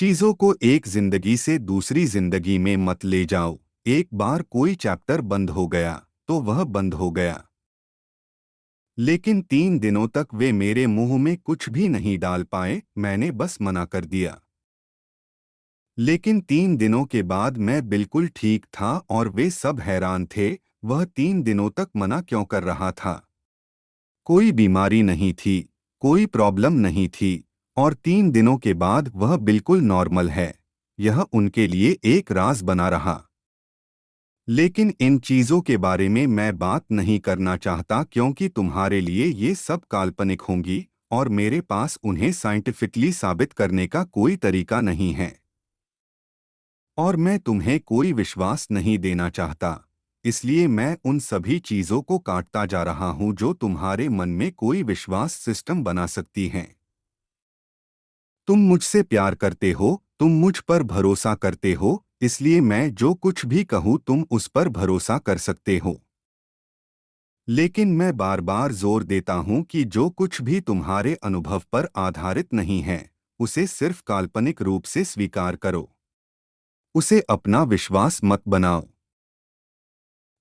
चीजों को एक जिंदगी से दूसरी जिंदगी में मत ले जाओ। एक बार कोई चैप्टर बंद हो गया तो वह बंद हो गया। लेकिन 3 दिनों तक वे मेरे मुंह में कुछ भी नहीं डाल पाए। मैंने बस मना कर दिया। लेकिन 3 दिनों के बाद मैं बिल्कुल ठीक था और वे सब हैरान थे। वह 3 दिनों तक मना क्यों कर रहा था? कोई बीमारी नहीं थी, कोई प्रॉब्लम नहीं थी, और 3 दिनों के बाद वह बिल्कुल नॉर्मल है। यह उनके लिए एक राज बना रहा। लेकिन इन चीजों के बारे में मैं बात नहीं करना चाहता क्योंकि तुम्हारे लिए ये सब काल्पनिक होंगी और मेरे पास उन्हें साइंटिफिकली साबित करने का कोई तरीका नहीं है। और मैं तुम्हें कोई विश्वास नहीं देना चाहता। इसलिए मैं उन सभी चीजों को काटता जा रहा हूं जो तुम्हारे मन में कोई विश्वास सिस्टम बना सकती हैं। तुम मुझसे प्यार करते हो, तुम मुझ पर भरोसा करते हो, इसलिए मैं जो कुछ भी कहूँ तुम उस पर भरोसा कर सकते हो। लेकिन मैं बार बार जोर देता हूँ कि जो कुछ भी तुम्हारे अनुभव पर आधारित नहीं है, उसे सिर्फ काल्पनिक रूप से स्वीकार करो। उसे अपना विश्वास मत बनाओ।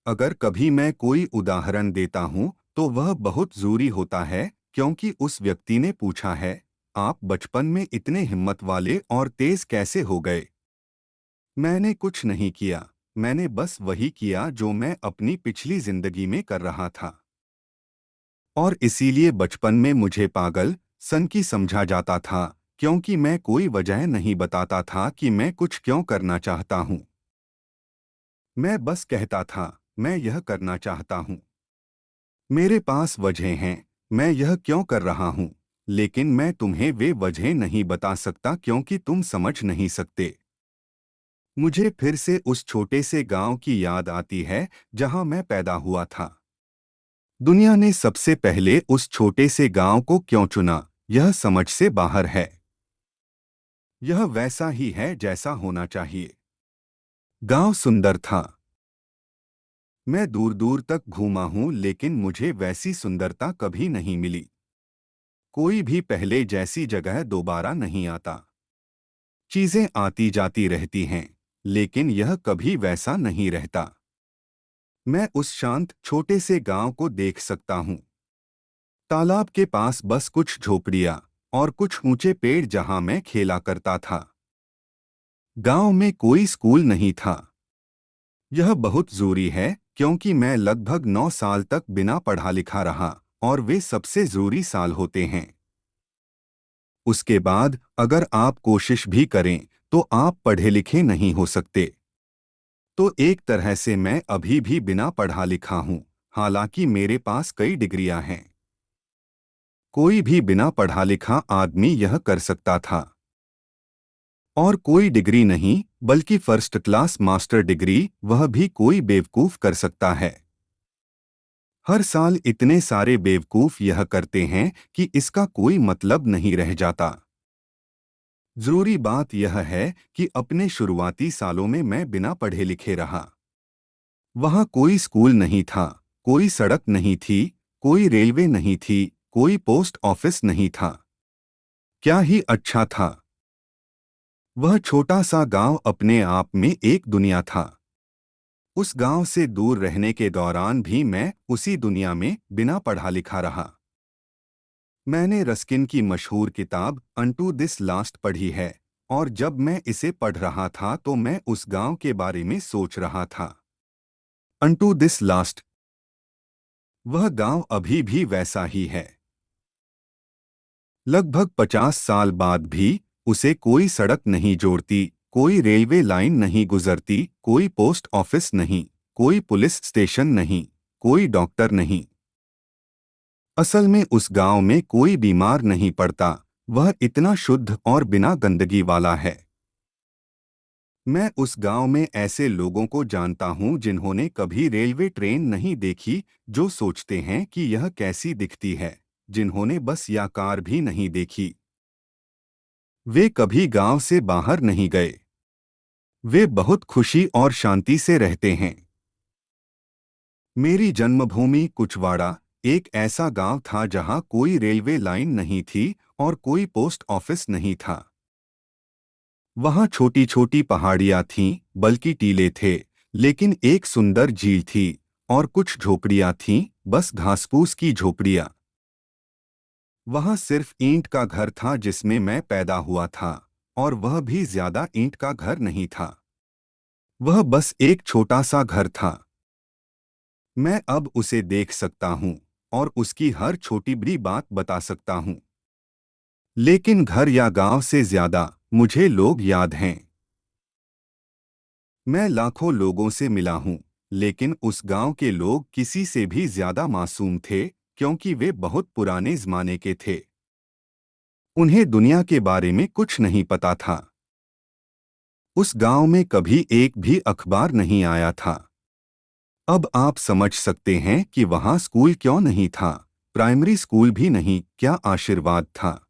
अगर कभी मैं कोई उदाहरण देता हूँ तो वह बहुत ज़रूरी होता है क्योंकि उस व्यक्ति ने पूछा है, आप बचपन में इतने हिम्मत वाले और तेज कैसे हो गए? मैंने कुछ नहीं किया। मैंने बस वही किया जो मैं अपनी पिछली जिंदगी में कर रहा था। और इसीलिए बचपन में मुझे पागल सन की समझा जाता था क्योंकि मैं कोई वजह नहीं बताता था कि मैं कुछ क्यों करना चाहता हूँ। मैं बस कहता था, मैं यह करना चाहता हूँ। मेरे पास वजह हैं, मैं यह क्यों कर रहा हूँ, लेकिन मैं तुम्हें वे वजह नहीं बता सकता क्योंकि तुम समझ नहीं सकते। मुझे फिर से उस छोटे से गांव की याद आती है जहां मैं पैदा हुआ था। दुनिया ने सबसे पहले उस छोटे से गांव को क्यों चुना, यह समझ से बाहर है। यह वैसा ही है जैसा होना चाहिए। गांव सुंदर था। मैं दूर दूर तक घूमा हूं लेकिन मुझे वैसी सुंदरता कभी नहीं मिली। कोई भी पहले जैसी जगह दोबारा नहीं आता। चीजें आती जाती रहती हैं, लेकिन यह कभी वैसा नहीं रहता। मैं उस शांत छोटे से गांव को देख सकता हूं। तालाब के पास बस कुछ झोपड़ियां और कुछ ऊंचे पेड़ जहां मैं खेला करता था। गांव में कोई स्कूल नहीं था। यह बहुत जरूरी है क्योंकि मैं लगभग 9 साल तक बिना पढ़ा लिखा रहा और वे सबसे जरूरी साल होते हैं। उसके बाद अगर आप कोशिश भी करें तो आप पढ़े लिखे नहीं हो सकते। तो एक तरह से मैं अभी भी बिना पढ़ा लिखा हूं, हालांकि मेरे पास कई डिग्रियां हैं। कोई भी बिना पढ़ा लिखा आदमी यह कर सकता था। और कोई डिग्री नहीं, बल्कि फर्स्ट क्लास मास्टर डिग्री, वह भी कोई बेवकूफ कर सकता है। हर साल इतने सारे बेवकूफ यह करते हैं कि इसका कोई मतलब नहीं रह जाता। जरूरी बात यह है कि अपने शुरुआती सालों में मैं बिना पढ़े लिखे रहा। वहाँ कोई स्कूल नहीं था, कोई सड़क नहीं थी, कोई रेलवे नहीं थी, कोई पोस्ट ऑफिस नहीं था। क्या ही अच्छा था। वह छोटा सा गांव अपने आप में एक दुनिया था। उस गांव से दूर रहने के दौरान भी मैं उसी दुनिया में बिना पढ़ा लिखा रहा। मैंने रस्किन की मशहूर किताब अनटू दिस लास्ट पढ़ी है, और जब मैं इसे पढ़ रहा था तो मैं उस गांव के बारे में सोच रहा था। Unto this last. वह गांव अभी भी वैसा ही है। लगभग 50 साल बाद भी उसे कोई सड़क नहीं जोड़ती, कोई रेलवे लाइन नहीं गुजरती, कोई पोस्ट ऑफिस नहीं, कोई पुलिस स्टेशन नहीं, कोई डॉक्टर नहीं। असल में उस गांव में कोई बीमार नहीं पड़ता। वह इतना शुद्ध और बिना गंदगी वाला है। मैं उस गांव में ऐसे लोगों को जानता हूं जिन्होंने कभी रेलवे ट्रेन नहीं देखी, जो सोचते हैं कि यह कैसी दिखती है, जिन्होंने बस या कार भी नहीं देखी। वे कभी गांव से बाहर नहीं गए। वे बहुत खुशी और शांति से रहते हैं। मेरी जन्मभूमि कुचवाड़ा एक ऐसा गांव था जहां कोई रेलवे लाइन नहीं थी और कोई पोस्ट ऑफिस नहीं था। वहां छोटी छोटी पहाड़ियां थीं, बल्कि टीले थे, लेकिन एक सुंदर झील थी और कुछ झोपड़ियां थीं, बस घासपूस की झोपड़ियां। वहां सिर्फ ईंट का घर था जिसमें मैं पैदा हुआ था, और वह भी ज्यादा ईंट का घर नहीं था। वह बस एक छोटा सा घर था। मैं अब उसे देख सकता हूँ और उसकी हर छोटी बड़ी बात बता सकता हूँ। लेकिन घर या गांव से ज्यादा मुझे लोग याद हैं। मैं लाखों लोगों से मिला हूँ, लेकिन उस गांव के लोग किसी से भी ज्यादा मासूम थे, क्योंकि वे बहुत पुराने जमाने के थे। उन्हें दुनिया के बारे में कुछ नहीं पता था। उस गांव में कभी एक भी अखबार नहीं आया था। अब आप समझ सकते हैं कि वहां स्कूल क्यों नहीं था, प्राइमरी स्कूल भी नहीं। क्या आशीर्वाद था।